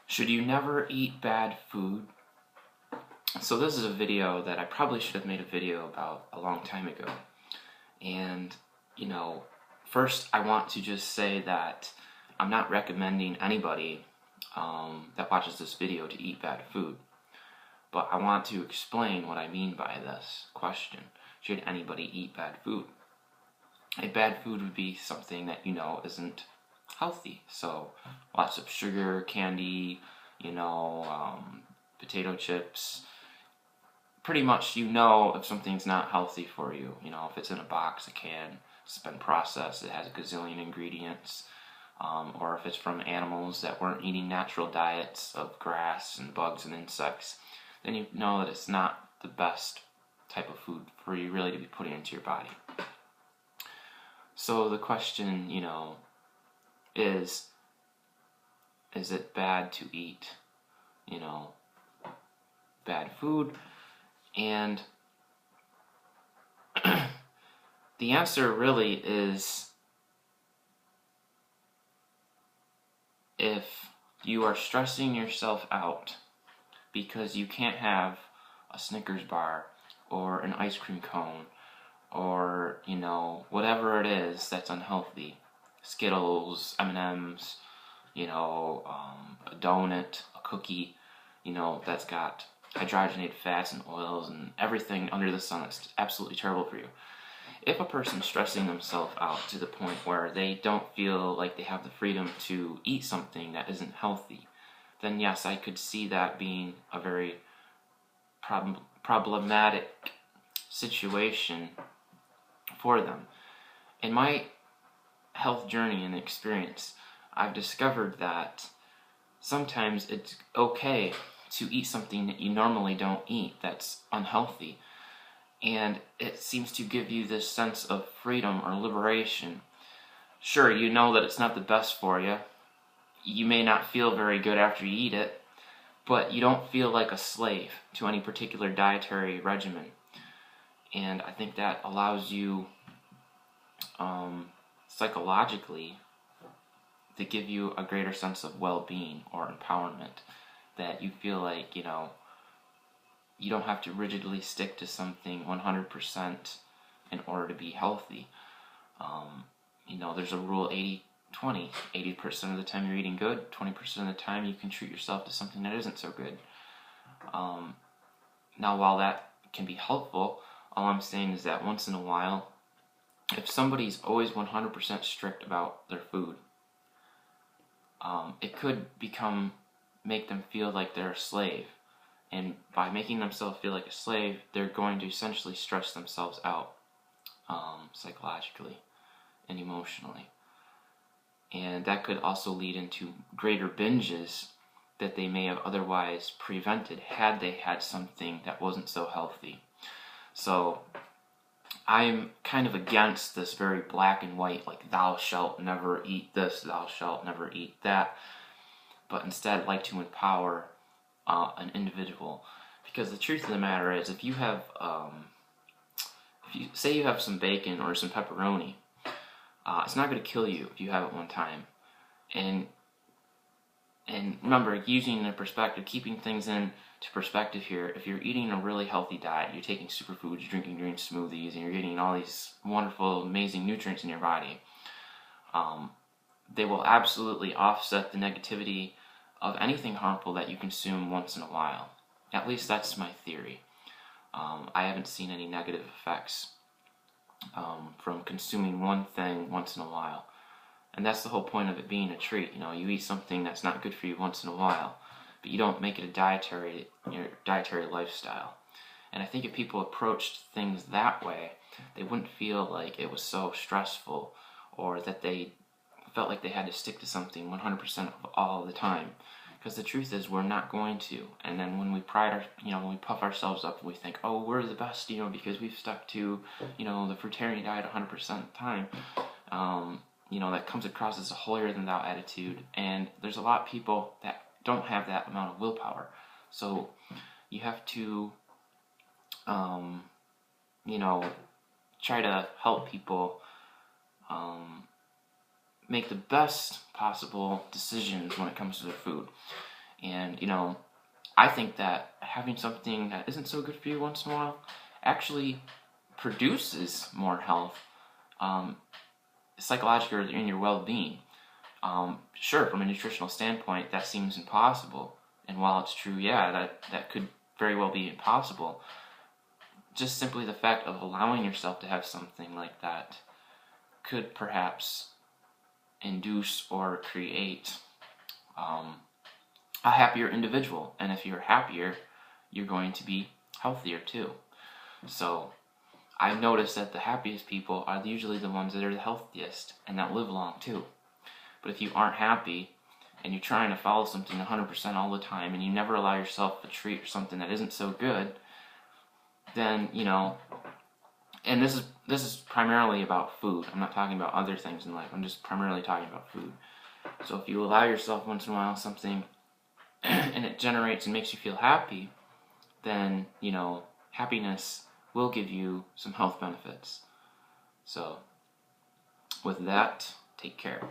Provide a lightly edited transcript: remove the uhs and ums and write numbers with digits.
Should you never eat bad food? So this is a video that I probably should have made a video about a long time ago. And, first I want to just say that I'm not recommending anybody that watches this video to eat bad food. But I want to explain what I mean by this question. Should anybody eat bad food? A bad food would be something that isn't healthy. So lots of sugar, candy, potato chips. Pretty much if something's not healthy for you. If it's in a box, a can, it's been processed, it has a gazillion ingredients. Or if it's from animals that weren't eating natural diets of grass and bugs and insects, then you know that it's not the best type of food for you really to be putting into your body. So the question, is it bad to eat, bad food? And the answer really is, if you are stressing yourself out because you can't have a Snickers bar or an ice cream cone or, whatever it is that's unhealthy, Skittles, M&Ms, a donut, a cookie, that's got hydrogenated fats and oils and everything under the sun that's absolutely terrible for you. If a person's stressing themselves out to the point where they don't feel like they have the freedom to eat something that isn't healthy, then yes, I could see that being a very problematic situation for them. In my health journey and experience, I've discovered that sometimes it's okay to eat something that you normally don't eat that's unhealthy, and it seems to give you this sense of freedom or liberation. Sure, you know that it's not the best for you. You may not feel very good after you eat it, but you don't feel like a slave to any particular dietary regimen. And I think that allows you psychologically to give you a greater sense of well-being or empowerment, that you feel like, you don't have to rigidly stick to something 100% in order to be healthy. There's a rule 80-20. 80% of the time you're eating good, 20% of the time you can treat yourself to something that isn't so good. Now, while that can be helpful, all I'm saying is that once in a while, if somebody's always 100% strict about their food, it could make them feel like they're a slave. And by making themselves feel like a slave, they're going to essentially stress themselves out psychologically and emotionally. And that could also lead into greater binges that they may have otherwise prevented had they had something that wasn't so healthy. So I'm kind of against this very black and white, like thou shalt never eat this, thou shalt never eat that, but instead like to empower an individual. Because the truth of the matter is, if you have, say you have some bacon or some pepperoni, it's not going to kill you if you have it one time. And remember, using the perspective, keeping things into perspective here, if you're eating a really healthy diet, you're taking superfoods, you're drinking green smoothies, and you're getting all these wonderful, amazing nutrients in your body, they will absolutely offset the negativity of anything harmful that you consume once in a while. At least that's my theory. I haven't seen any negative effects from consuming one thing once in a while. And that's the whole point of it being a treat. You eat something that's not good for you once in a while, but you don't make it your dietary lifestyle. And I think if people approached things that way, they wouldn't feel like it was so stressful, or that they felt like they had to stick to something 100% of all the time. Because the truth is, we're not going to. And then when we when we puff ourselves up and we think, oh, we're the best, because we've stuck to, the fruitarian diet 100% of the time, that comes across as a holier-than-thou attitude. And there's a lot of people that don't have that amount of willpower. So you have to, try to help people make the best possible decisions when it comes to their food. And, you know, I think that having something that isn't so good for you once in a while actually produces more health, psychologically in your well-being. Sure, from a nutritional standpoint, that seems impossible. And while it's true, yeah, that could very well be impossible. Just simply the fact of allowing yourself to have something like that could perhaps induce or create a happier individual. And if you're happier, you're going to be healthier too. So I've noticed that the happiest people are usually the ones that are the healthiest and that live long too. But if you aren't happy and you're trying to follow something 100% all the time and you never allow yourself a treat or something that isn't so good, then, you know, and this is primarily about food. I'm not talking about other things in life. I'm just primarily talking about food. So if you allow yourself once in a while something and it generates and makes you feel happy, then, you know, happiness will give you some health benefits. So with that, take care.